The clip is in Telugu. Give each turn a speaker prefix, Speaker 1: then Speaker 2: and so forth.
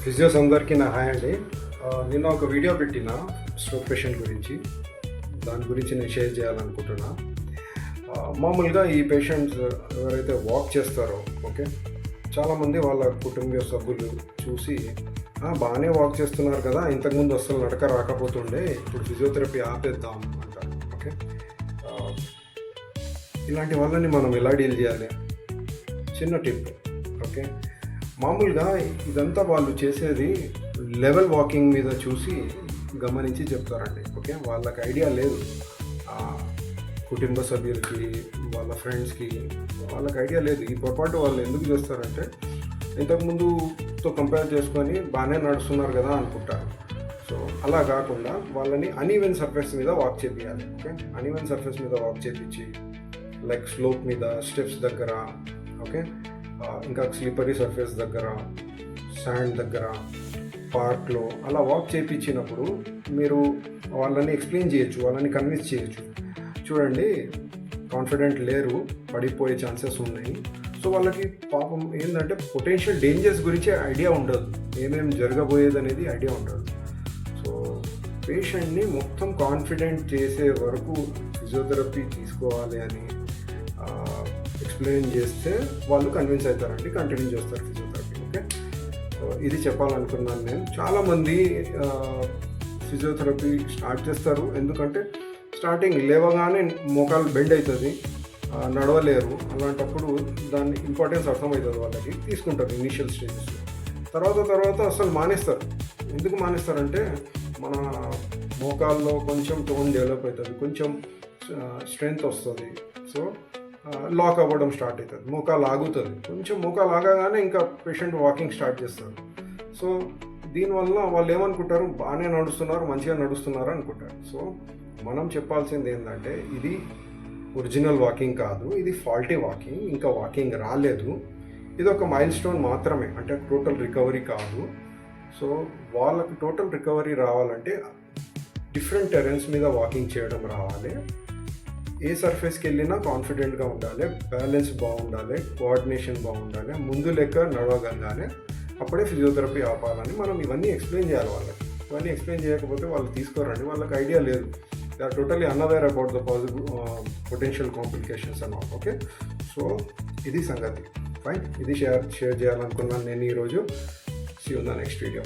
Speaker 1: ఫిజియోస్ అందరికీ నా హాయ్ అండి. నిన్న ఒక వీడియో పెట్టిన స్ట్రోక్ పేషెంట్ గురించి, దాని గురించి నేను షేర్ చేయాలనుకుంటున్నా. మామూలుగా ఈ పేషెంట్స్ ఎవరైతే వాక్ చేస్తారో, ఓకే, చాలామంది వాళ్ళ కుటుంబ సభ్యులు చూసి బాగానే వాక్ చేస్తున్నారు కదా, ఇంతకుముందు అసలు నడక రాకపోతుండే, ఇప్పుడు ఫిజియోథెరపీ ఆపేద్దాం అంటారు. ఓకే, ఇలాంటి వాళ్ళని మనం ఎలా డీల్ చేయాలి? చిన్న టిప్. ఓకే, మామూలుగా ఇదంతా వాళ్ళు చేసేది లెవెల్ వాకింగ్ మీద చూసి గమనించి చెప్తారండి. ఓకే, వాళ్ళకి ఐడియా లేదు, కుటుంబ సభ్యులకి, వాళ్ళ ఫ్రెండ్స్కి వాళ్ళకి ఐడియా లేదు. ఈ పొరపాటు వాళ్ళు ఎందుకు చేస్తారంటే, ఇంతకుముందుతో కంపేర్ చేసుకొని బాగానే నడుస్తున్నారు కదా అనుకుంటారు. సో అలా కాకుండా వాళ్ళని అన్ఈవెన్ సర్ఫేస్ మీద వాక్ చేపించాలి. ఓకే, అన్ఈవెన్ సర్ఫేస్ మీద వాక్ చేపించి, లైక్ స్లోప్ మీద, స్టెప్స్ దగ్గర, ఓకే, ఇంకా స్లిపరీ సర్ఫేస్ దగ్గర, శాండ్ దగ్గర, పార్క్లో అలా వాక్ చేయించినప్పుడు మీరు వాళ్ళని ఎక్స్ప్లెయిన్ చేయొచ్చు, వాళ్ళని కన్విన్స్ చేయొచ్చు. చూడండి, కాన్ఫిడెంట్ లేరు, పడిపోయే ఛాన్సెస్ ఉన్నాయి. సో వాళ్ళకి పాపం ఏంటంటే పొటెన్షియల్ డేంజర్స్ గురించి ఐడియా ఉండదు, ఏమేమి జరగబోయేది అనేది ఐడియా ఉండదు. సో పేషెంట్ని మొత్తం కాన్ఫిడెంట్ చేసే వరకు ఫిజియోథెరపీ తీసుకోవాలి అని ఎక్స్ప్లెయిన్ చేస్తే వాళ్ళు కన్విన్స్ అవుతారండి, కంటిన్యూ చేస్తారు ఫిజియోథెరపీ. ఓకే, సో ఇది చెప్పాలనుకున్నాను నేను. చాలామంది ఫిజియోథెరపీ స్టార్ట్ చేస్తారు, ఎందుకంటే స్టార్టింగ్ లేవగానే మోకాలు బెండ్ అవుతుంది, నడవలేరు. అలాంటప్పుడు దాని ఇంపార్టెన్స్ అర్థమవుతుంది వాళ్ళకి, తీసుకుంటారు ఇనీషియల్ స్టేజెస్లో. తర్వాత అసలు మానేస్తారు. ఎందుకు మానేస్తారంటే, మన మోకాల్లో కొంచెం టోన్ డెవలప్ అవుతుంది, కొంచెం స్ట్రెంగ్త్ వస్తుంది. సో లాక్ అవ్వడం స్టార్ట్ అవుతుంది, మోకాలు ఆగుతుంది. కొంచెం మోకాలు ఆగగానే ఇంకా పేషెంట్ వాకింగ్ స్టార్ట్ చేస్తారు. సో దీనివల్ల వాళ్ళు ఏమనుకుంటారు, బాగానే నడుస్తున్నారు, మంచిగా నడుస్తున్నారు అనుకుంటారు. సో మనం చెప్పాల్సింది ఏంటంటే, ఇది ఒరిజినల్ వాకింగ్ కాదు, ఇది ఫాల్టీ వాకింగ్, ఇంకా వాకింగ్ రాలేదు, ఇది ఒక మైల్ స్టోన్ మాత్రమే, అంటే టోటల్ రికవరీ కాదు. సో వాళ్ళకి టోటల్ రికవరీ రావాలంటే డిఫరెంట్ టెరెన్స్ మీద వాకింగ్ చేయడం రావాలి, ఏ సర్ఫేస్కి వెళ్ళినా కాన్ఫిడెంట్గా ఉండాలి, బ్యాలెన్స్ బాగుండాలి, కోఆర్డినేషన్ బాగుండాలి, ముందు లెక్క నడవగలగాలి. అప్పుడే ఫిజియోథెరపీ ఆపాలని మనం ఇవన్నీ ఎక్స్ప్లెయిన్ చేయాలి వాళ్ళకి. ఇవన్నీ ఎక్స్ప్లెయిన్ చేయకపోతే వాళ్ళు తీసుకోరండి, వాళ్ళకి ఐడియా లేదు. They are totally unaware about the potential complications అన్నమాట. ఓకే, సో ఇది సంగతి. ఫైన్, ఇది షేర్ చేయాలనుకున్నాను నేను ఈరోజు. See you in the next video.